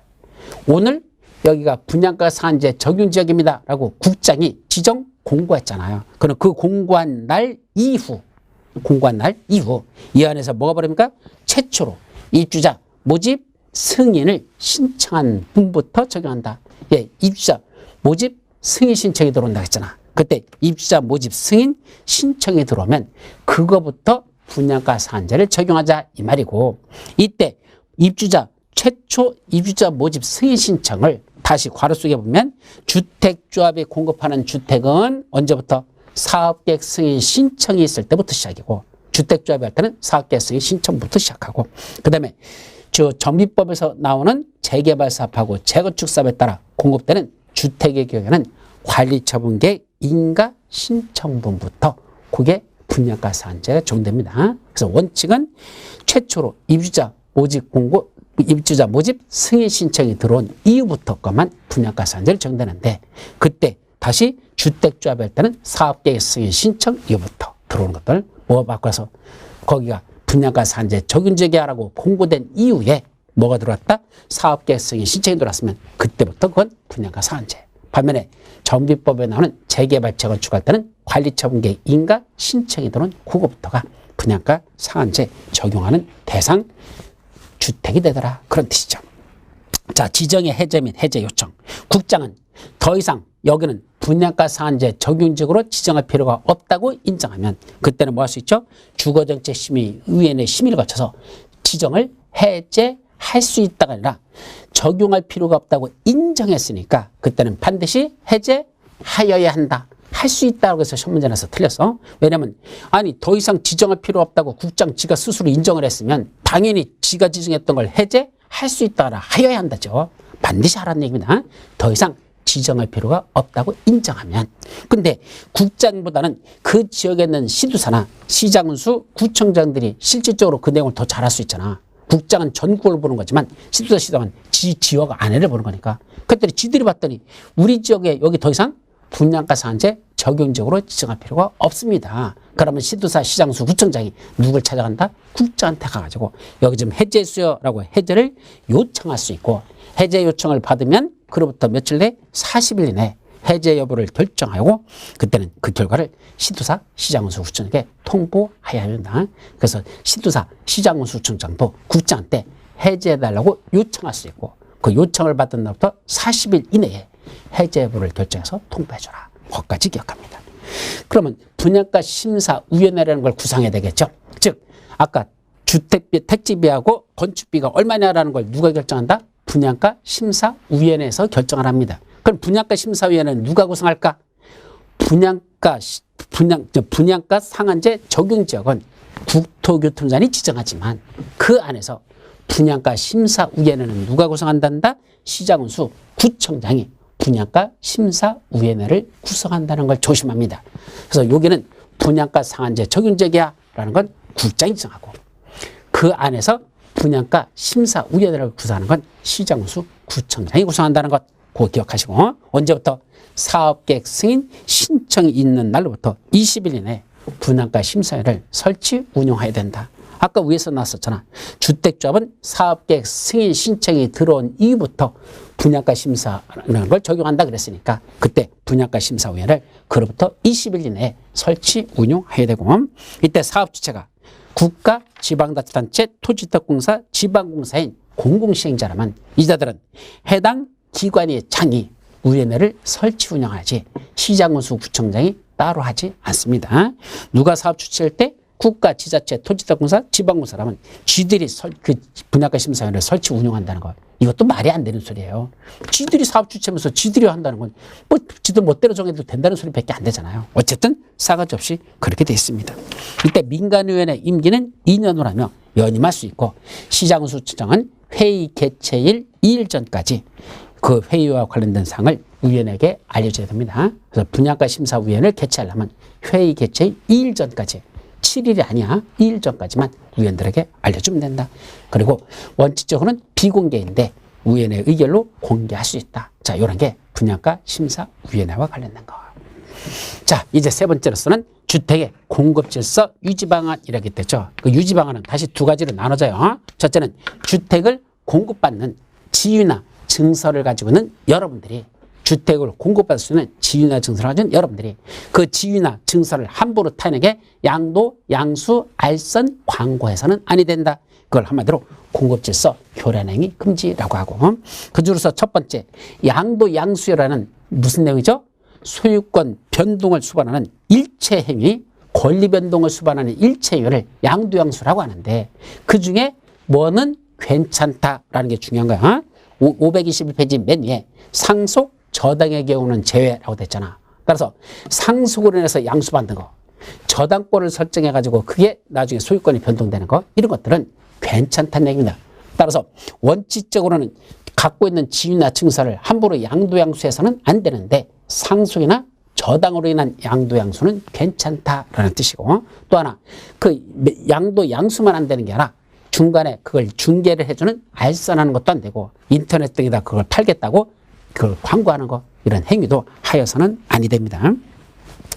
오늘 여기가 분양가 상한제 적용 지역입니다 라고 국장이 지정 공고했잖아요. 그럼 그 공고한 날 이후 이 안에서 뭐가 벌입니까? 최초로 입주자 모집 승인을 신청한 분부터 적용한다. 예, 입주자 모집 승인 신청이 들어온다 했잖아. 그때 입주자 모집 승인 신청이 들어오면 그거부터 분양가 상한제를 적용하자 이 말이고 이때 입주자 최초 입주자 모집 승인 신청을 다시 괄호 속에 보면 주택조합이 공급하는 주택은 언제부터 사업계획 승인 신청이 있을 때부터 시작이고 주택조합이 할 때는 사업계획 승인 신청부터 시작하고 그 다음에 저 정비법에서 나오는 재개발 사업하고 재건축 사업에 따라 공급되는 주택의 경우에는 관리처분계획 인가 신청분부터 그게 분양가 상한제가 적용됩니다. 그래서 원칙은 최초로 입주자 모집 승인 신청이 들어온 이후부터 것만 분양가 상한제를 적용되는데 그때 다시 주택조합 할 때는 사업계획 승인 신청 이후부터 들어오는 것들 뭐 바꿔서 거기가 분양가 상한제 적용 지역이라고 공고된 이후에 뭐가 들어왔다? 사업계획 승인 신청이 들어왔으면 그때부터 그건 분양가 상한제. 반면에 정비법에 나오는 재개발 재건축할 때는 관리처분계획 인가 신청이 들어온 그거부터가 분양가 상한제 적용하는 대상 주택이 되더라. 그런 뜻이죠. 자, 지정의 해제 및 해제 요청. 국장은 더 이상 여기는 분양가 상한제 적용지역으로 지정할 필요가 없다고 인정하면 그때는 뭐 할 수 있죠? 주거정책심의위원회 심의를 거쳐서 지정을 해제할 수 있다가 아니라 적용할 필요가 없다고 인정했으니까 그때는 반드시 해제하여야 한다. 할 수 있다고 해서 시험 문제 내서 틀렸어. 왜냐면 아니 더 이상 지정할 필요 없다고 국장 지가 스스로 인정을 했으면 당연히 지가 지정했던 걸 해제할 수 있다라 하여야 한다죠. 반드시 하라는 얘기입니다. 더 이상 지정할 필요가 없다고 인정하면. 근데 국장보다는 그 지역에 있는 시도사나 시장군수 구청장들이 실질적으로 그 내용을 더 잘할 수 있잖아. 국장은 전국을 보는 거지만 시도사 시장은 지역 안에를 보는 거니까. 그랬더니 지들이 봤더니 우리 지역에 여기 더 이상 분양가 상한제 적용적으로 지정할 필요가 없습니다. 그러면 시도사 시장수 구청장이 누굴 찾아간다? 국장한테 가가지고 여기 좀 해제해주세요라고 해제를 요청할 수 있고, 해제 요청을 받으면 그로부터 며칠 내 40일 이내 해제 여부를 결정하고, 그때는 그 결과를 시도사 시장군수 구청장에게 통보해야 한다. 그래서 시도사 시장군수 구청장도 국장한테 해제해달라고 요청할 수 있고, 그 요청을 받은 날부터 40일 이내에 해제 여부를 결정해서 통보해줘라. 그것까지 기억합니다. 그러면 분양가 심사위원회라는 걸 구성해야 되겠죠. 즉 아까 주택비, 택지비하고 건축비가 얼마냐라는 걸 누가 결정한다? 분양가 심사위원회에서 결정을 합니다. 그럼 분양가 심사위원회는 누가 구성할까? 분양가 상한제 적용 지역은 국토교통부장이 지정하지만 그 안에서 분양가 심사위원회는 누가 구성한단다? 시장군수 구청장이 분양가 심사위원회를 구성한다는 걸 조심합니다. 그래서 여기는 분양가 상한제 적용 지역이야라는 건 국장이 지정하고, 그 안에서 분양가 심사위원회를 구성하는 건 시장군수 구청장이 구성한다는 것, 그거 기억하시고, 언제부터? 사업계획 승인 신청이 있는 날로부터 20일 이내에 분양가 심사위원회를 설치 운영해야 된다. 아까 위에서 나왔었잖아. 주택조합은 사업계획 승인 신청이 들어온 이후부터 분양가 심사라는 걸 적용한다 그랬으니까 그때 분양가 심사위원회를 그로부터 20일 이내에 설치 운영해야 되고, 이때 사업주체가 국가, 지방자치단체, 토지특공사, 지방공사인 공공시행자라면 이자들은 해당 기관의 장이 위원회를 설치 운영하지 시장군수 구청장이 따로 하지 않습니다. 누가 사업 주체할 때? 국가, 지자체, 토지특공사, 지방공사라면 쥐들이 그 분양가 심사위원회를 설치 운영한다는 것, 이것도 말이 안 되는 소리예요. 쥐들이 사업 주체면서 쥐들이 한다는 건 뭐 쥐들 멋대로 정해도 된다는 소리밖에 안 되잖아요. 어쨌든 싸가지 없이 그렇게 돼 있습니다. 이때 민간위원회 임기는 2년으로 하며 연임할 수 있고, 시장군수청장은 회의 개최일 2일 전까지 그 회의와 관련된 사항을 위원에게 알려줘야 됩니다. 그래서 분양가 심사위원회를 개최하려면 회의 개최일 2일 전까지, 7일이 아니야, 2일 전까지만 위원들에게 알려주면 된다. 그리고 원칙적으로는 비공개인데 위원회 의결로 공개할 수 있다. 자, 이런 게 분양가 심사위원회와 관련된 거. 자, 이제 세 번째로서는 주택의 공급 질서 유지 방안이라고 했죠. 그 유지 방안은 다시 두 가지로 나눠져요. 첫째는 주택을 공급받는 지위나 증서를 가지고 있는 여러분들이, 주택을 공급받을 수 있는 지위나 증서를 가진 여러분들이 그 지위나 증서를 함부로 타인에게 양도, 양수, 알선, 광고해서는 아니 된다. 그걸 한마디로 공급질서 교란행위 금지라고 하고, 그 중에서 첫 번째 양도, 양수라는 무슨 내용이죠? 소유권 변동을 수반하는 일체 행위, 권리 변동을 수반하는 일체 행위를 양도, 양수라고 하는데 그 중에 뭐는 괜찮다라는 게 중요한 거야. 521페이지 맨 위에 상속 저당의 경우는 제외라고 됐잖아. 따라서 상속으로 인해서 양수받는 거, 저당권을 설정해가지고 그게 나중에 소유권이 변동되는 거, 이런 것들은 괜찮다는 얘기입니다. 따라서 원칙적으로는 갖고 있는 지위나 증서를 함부로 양도양수해서는 안 되는데 상속이나 저당으로 인한 양도양수는 괜찮다라는 뜻이고, 또 하나 그 양도양수만 안 되는 게 아니라 중간에 그걸 중개를 해주는 알선하는 것도 안 되고 인터넷 등에다 그걸 팔겠다고 그걸 광고하는 거, 이런 행위도 하여서는 아니 됩니다.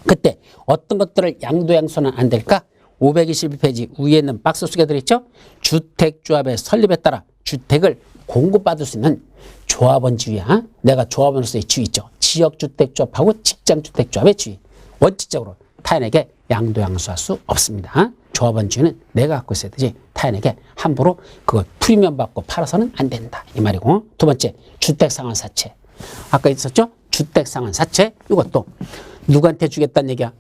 그때 어떤 것들을 양도양수는 안 될까? 521페이지 위에 있는 박스 속에 들어있죠? 주택조합의 설립에 따라 주택을 공급받을 수 있는 조합원 지위야. 내가 조합원으로서의 지위 있죠. 지역주택조합하고 직장주택조합의 지위. 원칙적으로 타인에게 양도양수할 수 없습니다. 조합원 지위는 내가 갖고 있어야 되지 타인에게 함부로 그걸 프리미엄 받고 팔아서는 안 된다, 이 말이고, 두 번째 주택상환사채. 아까 있었죠? 주택상환사채, 이것도 누구한테 주겠다는 얘기야?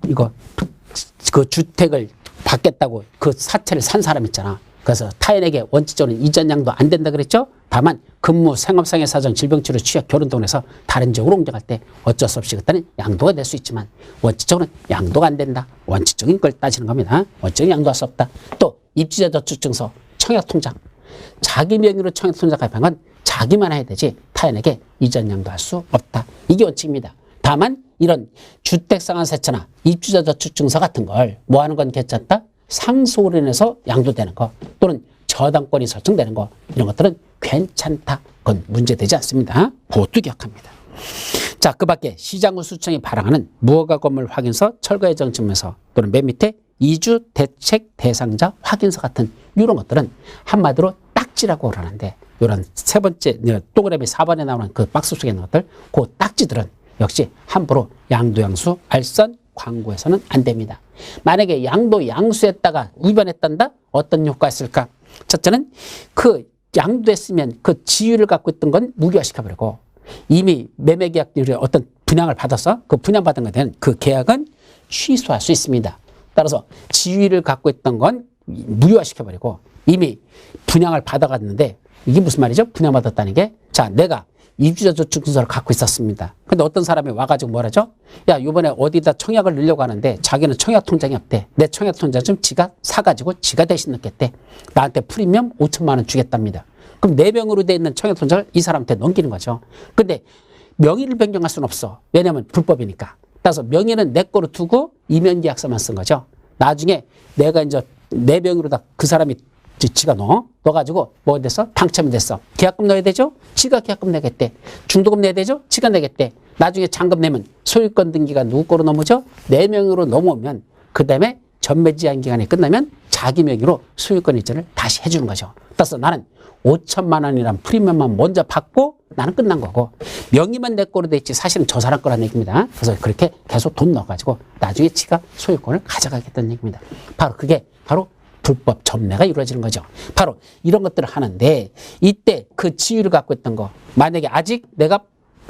이거 그 주택을 받겠다고 그 사채를 산 사람 있잖아. 그래서 타인에게 원칙적으로 이전 양도 안 된다 그랬죠? 다만 근무, 생업상의 사정, 질병치료, 취약, 결혼 등으로 해서 다른 지역으로 옮겨갈 때 어쩔 수 없이 그때는 양도가 될 수 있지만 원칙적으로는 양도가 안 된다. 원칙적인 걸 따지는 겁니다. 원칙적인 양도할 수 없다. 또 입주자 저축증서, 청약통장. 자기 명의로 청약통장 가입한 건 자기만 해야 되지 타인에게 이전 양도할 수 없다. 이게 원칙입니다. 다만 이런 주택상환세차나 입주자저축증서 같은 걸 뭐 하는 건 괜찮다? 상속으로 인해서 양도되는 거 또는 저당권이 설정되는 거 이런 것들은 괜찮다. 그건 문제되지 않습니다. 그것도 기억합니다. 자, 그 밖에 시장구수청이 발행하는 무허가 건물 확인서, 철거 예정 증명서 또는 맨 밑에 이주 대책 대상자 확인서 같은 이런 것들은 한마디로 딱지라고 그러는데 이런 세 번째 동그라미 4번에 나오는 그 박스 속에 있는 것들 그 딱지들은 역시 함부로 양도양수 알선 광고해서는 안 됩니다. 만약에 양도 양수했다가 위반했단다? 어떤 효과가 있을까? 첫째는 그 양도했으면 그 지위를 갖고 있던 건 무효화시켜버리고 이미 매매계약들이 어떤 분양을 받아서 그 분양받은 것에 대한 그 계약은 취소할 수 있습니다. 따라서 지위를 갖고 있던 건 무효화시켜버리고 이미 분양을 받아갔는데 이게 무슨 말이죠? 분양받았다는 게 자, 내가 입주자저축증서를 갖고 있었습니다. 근데 어떤 사람이 와가지고 뭐라죠? 야, 이번에 어디다 청약을 넣으려고 하는데 자기는 청약 통장이 없대. 내 청약 통장 좀 지가 사가지고 지가 대신 넣겠대. 나한테 프리미엄 5천만 원 주겠답니다. 그럼 내 명으로 돼 있는 청약 통장을 이 사람한테 넘기는 거죠. 근데 명의를 변경할 수는 없어. 왜냐하면 불법이니까. 따라서 명의는 내 거로 두고 이면계약서만 쓴 거죠. 나중에 내가 이제 내 명의로 다 그 사람이 지가 넣어가지고 뭐 됐어? 당첨이 됐어. 계약금 넣어야 되죠? 지가 계약금 내겠대. 중도금 내야 되죠? 지가 내겠대. 나중에 잔금 내면 소유권 등기가 누구 거로 넘어져? 내 명의로 넘어오면 그 다음에 전매제한 기간이 끝나면 자기 명의로 소유권 이전을 다시 해주는 거죠. 따라서 나는 5천만 원이란 프리미엄만 먼저 받고 나는 끝난 거고 명의만 내 거로 돼 있지 사실은 저 사람 거라는 얘기입니다. 그래서 그렇게 계속 돈 넣어가지고 나중에 지가 소유권을 가져가겠다는 얘기입니다. 바로 그게 바로 불법 전매가 이루어지는 거죠. 바로 이런 것들을 하는데 이때 그 지위를 갖고 있던 거 만약에 아직 내가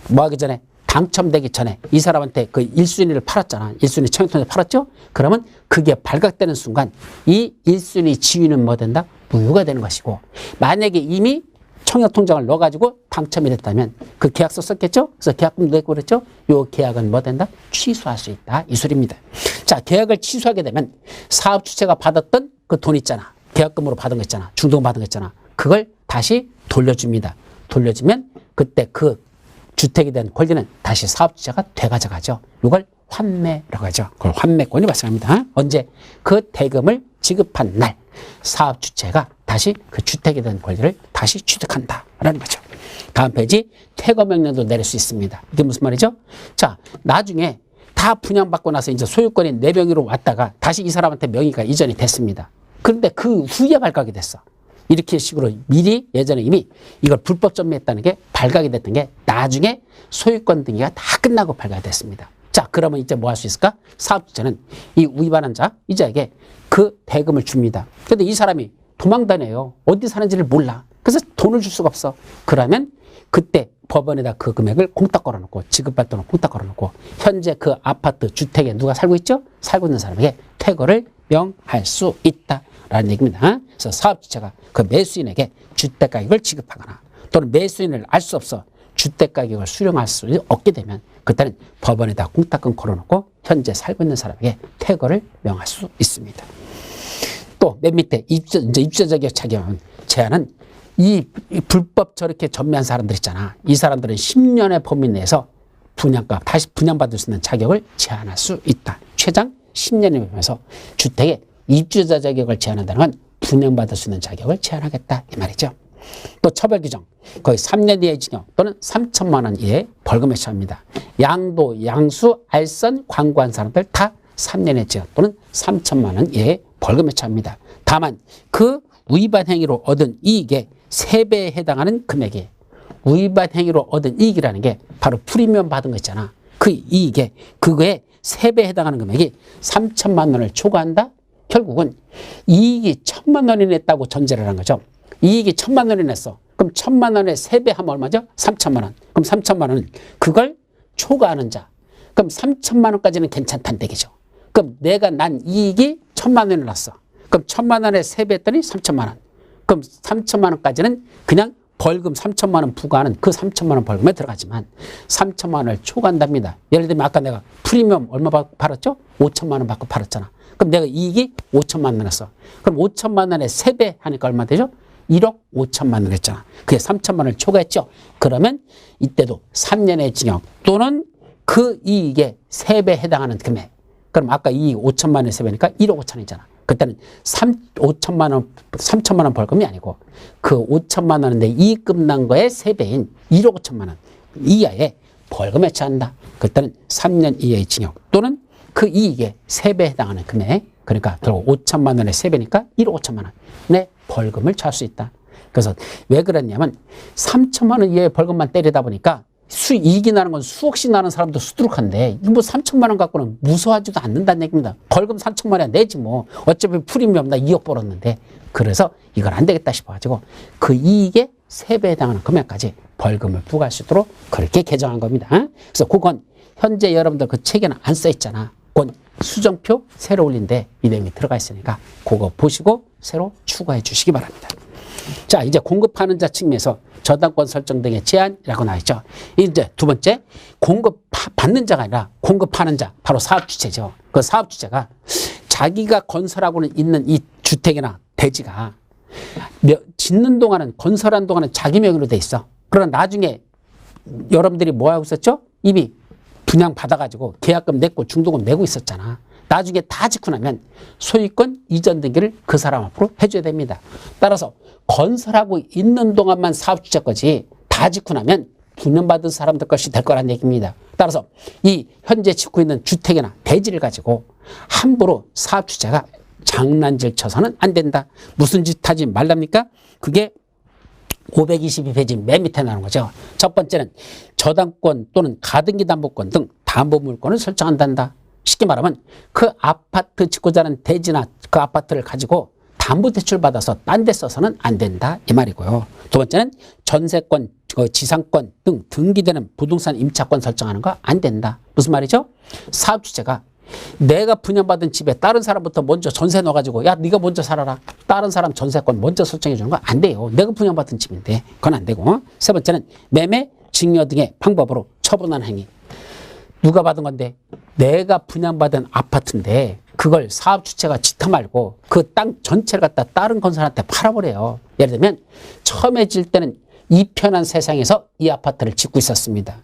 뭐 하기 전에 당첨되기 전에 이 사람한테 그 1순위를 팔았잖아. 1순위 청약통장을 팔았죠? 그러면 그게 발각되는 순간 이 1순위 지위는 뭐 된다? 무효가 되는 것이고 만약에 이미 청약통장을 넣어가지고 당첨이 됐다면 그 계약서 썼겠죠? 그래서 계약금 내고 그랬죠? 요 계약은 뭐 된다? 취소할 수 있다. 이 소리입니다. 자, 계약을 취소하게 되면 사업 주체가 받았던 그 돈 있잖아. 계약금으로 받은 거 있잖아. 중도금 받은 거 있잖아. 그걸 다시 돌려줍니다. 돌려주면 그때 그 주택에 대한 권리는 다시 사업주체가 되가져가죠. 이걸 환매라고 하죠. 그걸 환매권이 발생합니다. 언제? 그 대금을 지급한 날 사업주체가 다시 그 주택에 대한 권리를 다시 취득한다라는 거죠. 다음 페이지 퇴거명령도 내릴 수 있습니다. 이게 무슨 말이죠? 자, 나중에 다 분양받고 나서 이제 소유권이 내 명의로 왔다가 다시 이 사람한테 명의가 이전이 됐습니다. 그런데 그 후에 발각이 됐어. 이렇게 식으로 미리 예전에 이미 이걸 불법 전매했다는 게 발각이 됐던 게 나중에 소유권 등기가 다 끝나고 발각이 됐습니다. 자, 그러면 이제 뭐 할 수 있을까? 사업주체는 이 위반한 자, 이자에게 그 대금을 줍니다. 근데 이 사람이 도망 다녀요. 어디 사는지를 몰라. 그래서 돈을 줄 수가 없어. 그러면 그때 법원에다 그 금액을 콩딱 걸어놓고 지급받을 돈을 콩딱 걸어놓고 현재 그 아파트 주택에 누가 살고 있죠? 살고 있는 사람에게 퇴거를 명할 수 있다라는 얘기입니다. 그래서 사업주체가 그 매수인에게 주택가격을 지급하거나 또는 매수인을 알 수 없어 주택가격을 수령할 수 없게 되면 그때는 법원에다 콩딱금 걸어놓고 현재 살고 있는 사람에게 퇴거를 명할 수 있습니다. 또 맨 밑에 입주자 자격 제한은 이 불법 저렇게 전매한 사람들 있잖아. 이 사람들은 10년의 범위 내에서 분양가 다시 분양받을 수 있는 자격을 제한할 수 있다. 최장 10년의 범위에서 주택의 입주자 자격을 제한한다는 건 분양받을 수 있는 자격을 제한하겠다 이 말이죠. 또 처벌 규정 거의 3년 이하의 징역 또는 3천만 원 이하의 벌금에 처합니다. 양도, 양수, 알선, 광고한 사람들 다 3년의 징역 또는 3천만 원 이하의 벌금에 처합니다. 다만 그 위반 행위로 얻은 이익의 3배에 해당하는 금액이 위반 행위로 얻은 이익이라는 게 바로 프리미엄 받은 거 있잖아. 그 이익에 그거에 3배에 해당하는 금액이 3천만 원을 초과한다? 결국은 이익이 1천만 원이 냈다고 전제를 한 거죠. 이익이 1천만 원이 냈어. 그럼 1천만 원에 3배 하면 얼마죠? 3천만 원. 그럼 3천만 원은 그걸 초과하는 자. 그럼 3천만 원까지는 괜찮다는 얘기죠. 그럼 내가 난 이익이 1천만 원을 났어. 그럼 1천만 원에 3배 했더니 3천만 원. 그럼 3천만 원까지는 그냥 벌금 3천만 원 부과하는 그 3천만 원 벌금에 들어가지만 3천만 원을 초과한답니다. 예를 들면 아까 내가 프리미엄 얼마 받고 팔았죠? 5천만 원 받고 팔았잖아. 그럼 내가 이익이 5천만 원 났어. 그럼 5천만 원에 3배 하니까 얼마 되죠? 1억 5천만 원 했잖아. 그게 3천만 원을 초과했죠. 그러면 이때도 3년의 징역 또는 그 이익의 3배 해당하는 금액. 그럼 아까 이익 5천만 원의 3배니까 1억 5천이잖아. 그때는 3천만 원 벌금이 아니고 그 5천만 원인데 이익금 난 거의 3배인 1억 5천만 원 이하의 벌금에 처한다. 그때는 3년 이하의 징역 또는 그 이익의 3배 해당하는 금액. 그러니까 결국 5천만 원의 3배니까 1억 5천만 원의 벌금을 처할 수 있다. 그래서 왜 그랬냐면 3천만 원 이하의 벌금만 때리다 보니까 이익이 나는 건 수억씩 나는 사람도 수두룩한데 이거 뭐 3천만 원 갖고는 무서워하지도 않는다는 얘기입니다. 벌금 3천만 원 내지 뭐 어차피 프리미엄 나 2억 벌었는데 그래서 이건 안 되겠다 싶어가지고 그 이익의 3배에 해당하는 금액까지 벌금을 부과할 수 있도록 그렇게 개정한 겁니다. 그래서 그건 현재 여러분들 그 책에는 안 써 있잖아. 그건 수정표 새로 올린데 이 내용이 들어가 있으니까 그거 보시고 새로 추가해 주시기 바랍니다. 자, 이제 공급하는 자 측면에서 저당권 설정 등의 제한이라고 나와있죠. 이제 두 번째, 받는 자가 아니라 공급하는 자, 바로 사업주체죠. 그 사업주체가 자기가 건설하고는 있는 이 주택이나 대지가 짓는 동안은, 건설하는 동안은 자기 명의로 돼 있어. 그러나 나중에 여러분들이 뭐 하고 있었죠? 이미 분양 받아가지고 계약금 냈고 중도금 내고 있었잖아. 나중에 다 짓고 나면 소유권 이전 등기를 그 사람 앞으로 해줘야 됩니다. 따라서 건설하고 있는 동안만 사업주체 거지 다 짓고 나면 분양받은 사람들 것이 될 거란 얘기입니다. 따라서 이 현재 짓고 있는 주택이나 대지를 가지고 함부로 사업주체가 장난질 쳐서는 안 된다. 무슨 짓 하지 말랍니까? 그게 522페이지 맨 밑에 나오는 거죠. 첫 번째는 저당권 또는 가등기 담보권 등 담보물권을 설정한단다. 쉽게 말하면 그 아파트 짓고자 하는 대지나 그 아파트를 가지고 담보대출 받아서 딴 데 써서는 안 된다 이 말이고요. 두 번째는 전세권, 지상권 등 등기되는 부동산 임차권 설정하는 거 안 된다. 무슨 말이죠? 사업주체가 내가 분양받은 집에 다른 사람부터 먼저 전세 넣어가지고 야 네가 먼저 살아라. 다른 사람 전세권 먼저 설정해 주는 거 안 돼요. 내가 분양받은 집인데 그건 안 되고. 세 번째는 매매, 증여 등의 방법으로 처분하는 행위. 누가 받은 건데 내가 분양받은 아파트인데 그걸 사업주체가 짓다 말고 그 땅 전체를 갖다 다른 건설한테 팔아버려요. 예를 들면 처음에 질 때는 이 편한 세상에서 이 아파트를 짓고 있었습니다.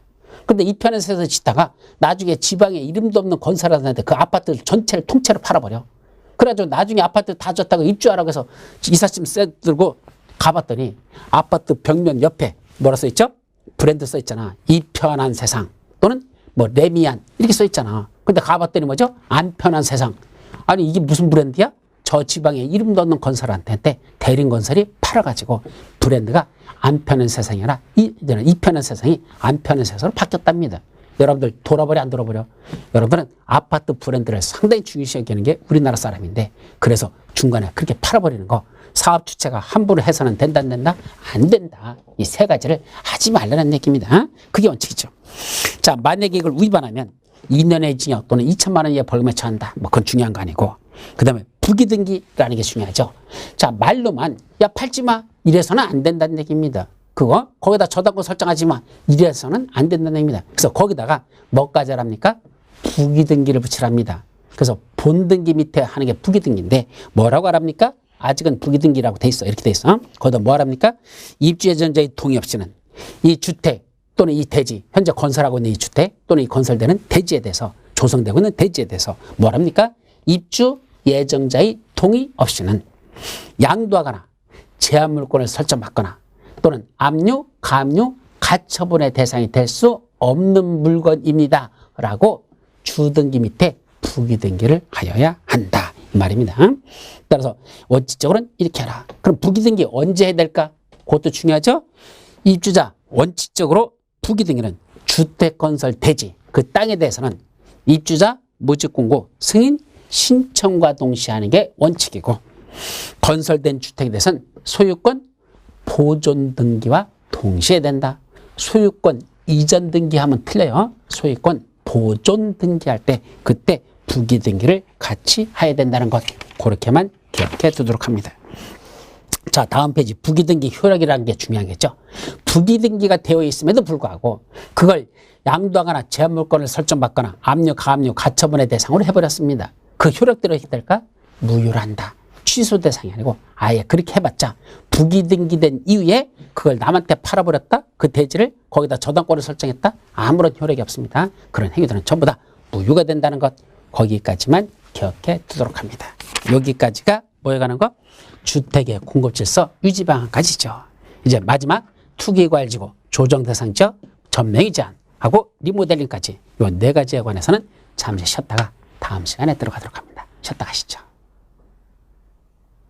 근데 이 편한 세상에서 짓다가 나중에 지방에 이름도 없는 건설한테 그 아파트 전체를 통째로 팔아버려. 그래가지고 나중에 아파트 다 졌다고 입주하라고 해서 이삿짐 들고 가봤더니 아파트 벽면 옆에 뭐라 써있죠? 브랜드 써있잖아. 이 편한 세상 또는 뭐 레미안 이렇게 써있잖아. 근데 가봤더니 뭐죠? 안 편한 세상. 아니 이게 무슨 브랜드야? 저 지방에 이름도 없는 건설한테 대림건설이 팔아가지고 브랜드가 안 편한 세상이 아니라 이 편한 세상이 안 편한 세상으로 바뀌었답니다. 여러분들 돌아버려 안 돌아버려? 여러분들은 아파트 브랜드를 상당히 중요시 여기는 게 우리나라 사람인데 그래서 중간에 그렇게 팔아버리는 거 사업 주체가 함부로 해서는 된다 안 된다? 안 된다. 이 세 가지를 하지 말라는 얘기입니다. 그게 원칙이죠. 자, 만약에 이걸 위반하면 2년의 징역 또는 2천만 원 이하의 벌금에 처한다. 뭐 그건 중요한 거 아니고. 그 다음에 부기등기라는 게 중요하죠. 자, 말로만 야 팔지 마 이래서는 안 된다는 얘기입니다. 그거 거기다 저당권 설정하지 마 이래서는 안 된다는 얘기입니다. 그래서 거기다가 뭐까지 하랍니까? 부기등기를 붙이랍니다. 그래서 본등기 밑에 하는 게 부기등기인데 뭐라고 하랍니까? 아직은 부기등기라고 돼 있어. 이렇게 돼 있어. 거기다 뭐 하랍니까? 입주 예정자의 동의 없이는 이 주택 또는 이 대지, 현재 건설하고 있는 이 주택 또는 이 건설되는 대지에 대해서 조성되고 있는 대지에 대해서 뭐 합니까? 입주 예정자의 동의 없이는 양도하거나 제한물권을 설정받거나 또는 압류, 가압류, 가처분의 대상이 될 수 없는 물건입니다. 라고 주등기 밑에 부기등기를 하여야 한다. 이 말입니다. 따라서 원칙적으로는 이렇게 해라. 그럼 부기등기 언제 해야 될까? 그것도 중요하죠. 입주자 원칙적으로 부기등기는 주택건설 대지 그 땅에 대해서는 입주자 모집공고 승인 신청과 동시에 하는 게 원칙이고 건설된 주택에 대해서는 소유권 보존 등기와 동시에 된다. 소유권 이전 등기하면 틀려요. 소유권 보존 등기할 때 그때 부기등기를 같이 해야 된다는 것 그렇게만 기억해 두도록 합니다. 자, 다음 페이지 부기등기 효력이라는 게 중요하겠죠. 부기등기가 되어 있음에도 불구하고 그걸 양도하거나 제한물권을 설정받거나 압류, 가압류, 가처분의 대상으로 해버렸습니다. 그 효력대로 어떻게 될까? 무효로 한다. 취소 대상이 아니고 아예 그렇게 해봤자 부기등기된 이후에 그걸 남한테 팔아버렸다. 그 대지를 거기다 저당권을 설정했다. 아무런 효력이 없습니다. 그런 행위들은 전부 다 무효가 된다는 것, 거기까지만 기억해 두도록 합니다. 여기까지가 뭐에 관한 거? 주택의 공급질서 유지 방안까지죠. 이제 마지막 투기과열지구 조정대상지역 전명의 제한하고 리모델링까지 이 네 가지에 관해서는 잠시 쉬었다가 다음 시간에 들어가도록 합니다. 쉬었다 가시죠.